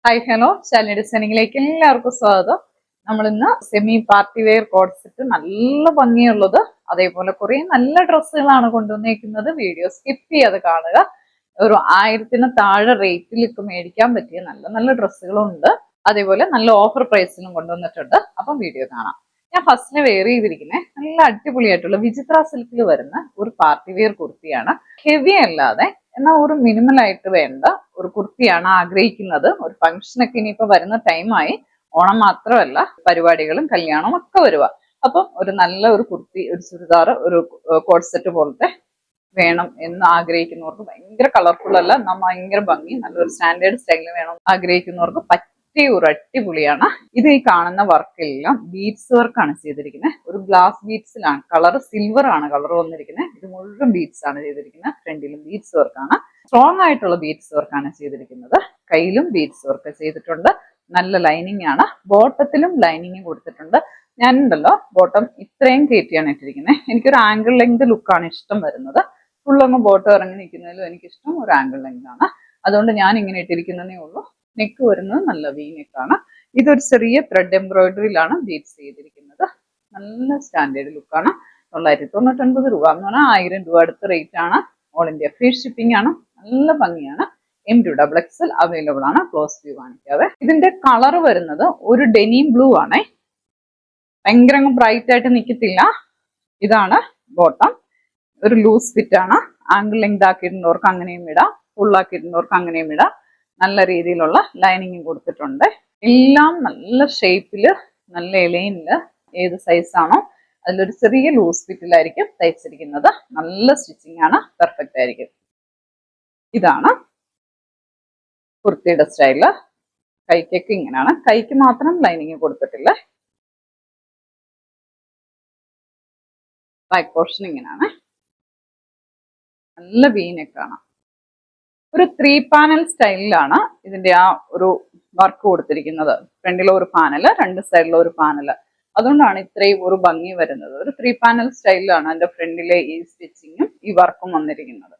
Hi hello Shalini ഡിസൈനിങ്ങിലേക്ക് എല്ലാവർക്കും സ്വാഗതം. നമ്മൾ ഇന്ന് semi party wear co-ord set നല്ല ഭംഗിയുള്ളത്, അതേപോലെ കുറെ നല്ല ഡ്രസ്സുകളാണ് കൊണ്ടുവന്നേക്കുന്നത്. വീഡിയോ സ്കിപ്പ് ചെയ്യാതെ കാണുക. ഒരു 1000-ന് താഴെ റേറ്റിലേക്ക് മേടിക്കാൻ പറ്റിയ നല്ല നല്ല ഡ്രസ്സുകളുണ്ട്. അതേപോലെ നല്ല ഓഫർ പ്രൈസിലും കൊണ്ടുവന്നിട്ടുണ്ട്. അപ്പം വീഡിയോ കാണാം. ഞാൻ ഫസ്റ്റിന് വെയർ ചെയ്തിരിക്കുന്നത് നല്ല അടിപൊളിയായിട്ടുള്ള വിചിത്ര സിൽക്കിൽ വരുന്ന ഒരു പാർട്ടി വെയർ കുർത്തിയാണ്. ഹെവി അല്ലാതെ എന്നാൽ ഒരു മിനിമൽ ആയിട്ട് വേണ്ട ഒരു കുർത്തിയാണ് ആഗ്രഹിക്കുന്നത്. ഒരു ഫംഗ്ഷനൊക്കെ ഇനിയിപ്പോ വരുന്ന ടൈമായി. ഓണം മാത്രമല്ല, പരിപാടികളും കല്യാണവും ഒക്കെ വരുക. അപ്പം ഒരു നല്ല ഒരു കുർത്തി, ഒരു ചുരിദാർ, ഒരു കോഡ് സെറ്റ് പോലത്തെ വേണം എന്ന് ആഗ്രഹിക്കുന്നവർക്ക്, ഭയങ്കര കളർഫുൾ അല്ല എന്നാൽ ഭയങ്കര ഭംഗി, നല്ലൊരു സ്റ്റാൻഡേർഡ് സ്റ്റൈലിൽ വേണം ആഗ്രഹിക്കുന്നവർക്ക് പറ്റിയ ഒരു അടിപൊളിയാണ്. ഇത് ഈ കാണുന്ന വർക്കെല്ലാം ബീഡ്സ് വർക്കാണ് ചെയ്തിരിക്കുന്നത്. ഒരു ഗ്ലാസ് ബീഡ്സിലാണ്, കളർ സിൽവർ ആണ് കളർ വന്നിരിക്കുന്നത്. ഇത് മുഴുവൻ ബീഡ്സ് ആണ് ചെയ്തിരിക്കുന്നത്. ഫ്രണ്ടിലും ബീഡ്സ് വർക്കാണ്, സ്ട്രോങ് ആയിട്ടുള്ള ബീഡ്സ് വർക്കാണ് ചെയ്തിരിക്കുന്നത്. കയ്യിലും ബീഡ്സ് വർക്ക് ചെയ്തിട്ടുണ്ട്. നല്ല ലൈനിങ് ആണ്. ബോട്ടത്തിലും ലൈനിങ് കൊടുത്തിട്ടുണ്ട്. ഞാനുണ്ടല്ലോ ബോട്ടം ഇത്രയും കയറ്റിയാണ് ഇട്ടിരിക്കുന്നത്. എനിക്കൊരു ആംഗിൾ ലെങ്ത് ലുക്കാണ് ഇഷ്ടം വരുന്നത്. ഫുള്ളൊന്ന് ബോട്ടം ഇറങ്ങി നിൽക്കുന്നതിലും എനിക്കിഷ്ടം ഒരു ആംഗിൾ ലെങ്ത് ആണ്. അതുകൊണ്ട് ഞാൻ ഇങ്ങനെ ഇട്ടിരിക്കുന്നതേ ഉള്ളൂ. നെക്ക് വരുന്നത് നല്ല വി നെക്കാണ്. ഇതൊരു ചെറിയ ത്രെഡ് എംബ്രോയിഡറിയിലാണ് ബീഡ്സ് ചെയ്തിരിക്കുന്നത്. നല്ല സ്റ്റാൻഡേർഡ് ലുക്കാണ്. 999 രൂപ എന്ന് പറഞ്ഞാൽ 1000 രൂപ അടുത്ത റേറ്റ് ആണ്. ഓൾ ഇന്ത്യ ഫ്രീ ഷിപ്പിംഗ് ആണ്. നല്ല ഭംഗിയാണ്. M2XXL അവൈലബിൾ ആണ്. ക്ലോസ് വ്യൂ കാണിക്കാവേ. ഇതിന്റെ കളർ വരുന്നത് ഒരു ഡെനിം ബ്ലൂ ആണേ. ഭയങ്കര ബ്രൈറ്റ് ആയിട്ട് നിൽക്കത്തില്ല. ഇതാണ് ബോട്ടം. ഒരു ലൂസ് ഫിറ്റ് ആണ്. ആംഗിൾ ലെങ്ത് ആക്കിയിട്ടുള്ളവർക്ക് അങ്ങനെയും ഇടാം, ഫുൾ ആക്കിയിട്ടുള്ളവർക്ക് അങ്ങനെയും ഇടാം. നല്ല രീതിയിലുള്ള ലൈനിങ്ങും കൊടുത്തിട്ടുണ്ട്. എല്ലാം നല്ല ഷേപ്പില്, നല്ല ഇലയില്, ഏത് സൈസാണോ അതിലൊരു ചെറിയ ലൂസ് ഫിറ്റിലായിരിക്കും തയ്ച്ചിരിക്കുന്നത്. നല്ല സ്റ്റിച്ചിങ് ആണ്, പെർഫെക്റ്റ് ആയിരിക്കും. ഇതാണ് കുർത്തിയുടെ സ്റ്റൈല്. കൈക്കൊക്കെ ഇങ്ങനെയാണ്. കൈക്ക് മാത്രം ലൈനിങ് കൊടുത്തിട്ടില്ല. ബാക്ക് പോർഷൻ ഇങ്ങനെയാണ്. നല്ല വീനെക്കാണ്. ഒരു 3 പാനൽ സ്റ്റൈലിലാണ് ഇതിന്റെ ആ ഒരു വർക്ക് കൊടുത്തിരിക്കുന്നത്. ഫ്രണ്ടിലെ ഒരു പാനല്, രണ്ട് സൈഡിലെ ഒരു പാനല്. അതുകൊണ്ടാണ് ഇത്രയും ഒരു ഭംഗി വരുന്നത്. ഒരു 3 പാനൽ സ്റ്റൈലിലാണ് അതിന്റെ ഫ്രണ്ടിലെ ഈ സ്റ്റിച്ചിങ്ങും ഈ വർക്കും വന്നിരിക്കുന്നത്.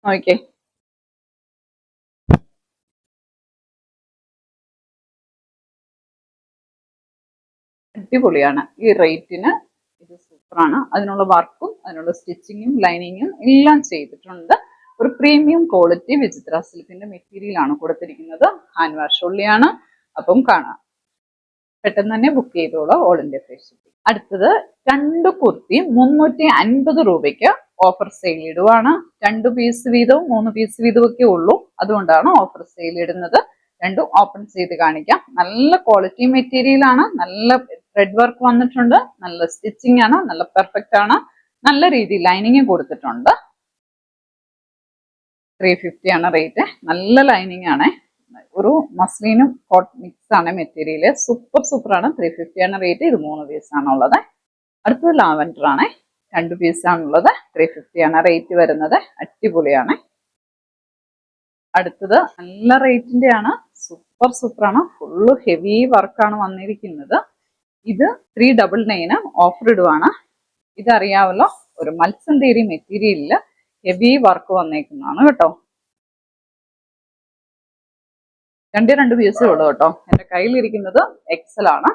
ഓക്കെ, അടിപൊളിയാണ്. ഈ റേറ്റിന് ഇത് സൂപ്പറാണ്. അതിനുള്ള വർക്കും അതിനുള്ള സ്റ്റിച്ചിങ്ങും ലൈനിങ്ങും എല്ലാം ചെയ്തിട്ടുണ്ട്. ഒരു പ്രീമിയം ക്വാളിറ്റി വിചിത്ര സിൽക്കിന്റെ മെറ്റീരിയൽ ആണ് കൊടുത്തിരിക്കുന്നത്. ഹാൻഡ് വാഷ് ഉള്ളിയാണ്. അപ്പം കാണാം, പെട്ടെന്ന് തന്നെ ബുക്ക് ചെയ്തോളൂ. All India free shipping. അടുത്തത് 2 കുർത്തി 350 രൂപയ്ക്ക് ഓഫർ സെയിൽ ഇടുവാണ്. 2 പീസ് വീതവും 3 പീസ് വീതവും ഒക്കെ ഉള്ളൂ. അതുകൊണ്ടാണ് ഓഫർ സെയിൽ ഇടുന്നത്. രണ്ടും ഓപ്പൺ ചെയ്ത് കാണിക്കാം. നല്ല ക്വാളിറ്റി മെറ്റീരിയൽ ആണ്. നല്ല ത്രെഡ് വർക്ക് വന്നിട്ടുണ്ട്. നല്ല സ്റ്റിച്ചിങ് ആണ്. നല്ല പെർഫെക്റ്റ് ആണ്. നല്ല രീതിയിൽ ലൈനിങ് കൊടുത്തിട്ടുണ്ട്. 350 ആണ് റേറ്റ്. നല്ല ലൈനിങ് ആണ്. ഒരു മസ്ലിനും കോട്ടൺ മിക്സ് ആണ് മെറ്റീരിയൽ. സൂപ്പർ ആണ്. 350 ആണ് റേറ്റ്. ഇത് 3 പീസ് ആണുള്ളത്. അടുത്തത് ലാവൻഡർ ആണ്. 2 പീസ് ആണുള്ളത്. 350 ആണ് റേറ്റ് വരുന്നത്. അടിപൊളിയാണ്. അടുത്തത് നല്ല റേറ്റിന്റെ ആണ്. സൂപ്പർ ആണ്. ഫുള്ള് ഹെവി വർക്കാണ് വന്നിരിക്കുന്നത്. ഇത് 399 ഓഫർ ഇടുവാണ്. ഇതറിയാവല്ലോ, ഒരു മത്സ്യന്തേരി മെറ്റീരിയലില് ഹെവി വർക്ക് വന്നേക്കുന്നതാണ് കേട്ടോ. 2 പീസേ ഉള്ളൂ കേട്ടോ. എന്റെ കയ്യിലിരിക്കുന്നത് XL ആണ്.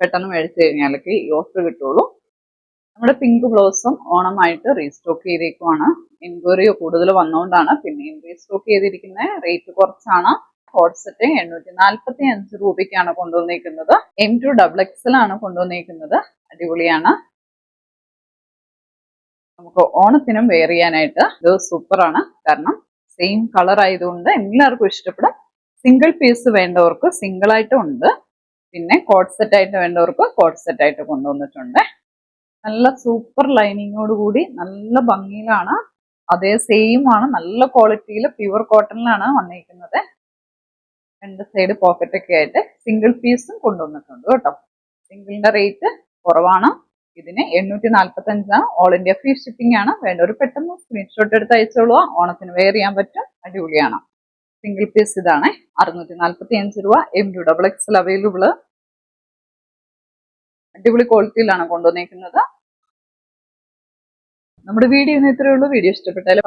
പെട്ടെന്ന് മേടിച്ചു കഴിഞ്ഞാലൊക്കെ ഈ ഓഫർ കിട്ടുള്ളൂ. നമ്മുടെ പിങ്ക് ബ്ലൗസും ഓണമായിട്ട് റീസ്റ്റോക്ക് ചെയ്തേക്കുവാണ്. എൻക്വയറി കൂടുതൽ വന്നുകൊണ്ടാണ് പിന്നെയും റീസ്റ്റോക്ക് ചെയ്തിരിക്കുന്നത്. റേറ്റ് കുറച്ചാണ്. കോഡ് സെറ്റ് 845 രൂപയ്ക്കാണ് കൊണ്ടുവന്നേക്കുന്നത്. M2XXL ആണ് കൊണ്ടുവന്നേക്കുന്നത്. അടിപൊളിയാണ്. നമുക്ക് ഓണത്തിനും വെയർ ചെയ്യാനായിട്ട് ഇത് സൂപ്പറാണ്. കാരണം സെയിം കളർ ആയതുകൊണ്ട് എല്ലാവർക്കും ഇഷ്ടപ്പെടും. സിംഗിൾ പീസ് വേണ്ടവർക്ക് സിംഗിൾ ആയിട്ടും ഉണ്ട്. പിന്നെ കോഡ് സെറ്റ് ആയിട്ട് വേണ്ടവർക്ക് കോഡ് സെറ്റ് ആയിട്ട് കൊണ്ടുവന്നിട്ടുണ്ട്. നല്ല സൂപ്പർ ലൈനിങ്ങോട് കൂടി നല്ല ഭംഗിയിലാണ്. അതേ സെയിം ആണ്. നല്ല ക്വാളിറ്റിയിൽ പ്യുവർ കോട്ടണിലാണ് വന്നിരിക്കുന്നത്. 2 സൈഡ് പോക്കറ്റ് ഒക്കെ ആയിട്ട് സിംഗിൾ പീസും കൊണ്ടുവന്നിട്ടുണ്ട് കേട്ടോ. സിംഗിളിന്റെ റേറ്റ് കുറവാണ്. ഇതിന് 845 ആണ്. ഓൾ ഇന്ത്യ ഫ്രീ ഷിപ്പിംഗ് ആണ്. വേണ്ടവർ പെട്ടെന്ന് സ്ക്രീൻഷോട്ട് എടുത്ത് അയച്ചോളുക. ഓണത്തിന് വെയർ ചെയ്യാൻ പറ്റും. അടിപൊളിയാണ്. സിംഗിൾ പീസ് ഇതാണ്. 645 രൂപ. M2XXL available. അടിപൊളി ക്വാളിറ്റിയിലാണ് കൊണ്ടുവന്നേക്കുന്നത്. നമ്മുടെ വീഡിയോ ഇത്രയേ ഉള്ളൂ. വീഡിയോ ഇഷ്ടപ്പെട്ടാൽ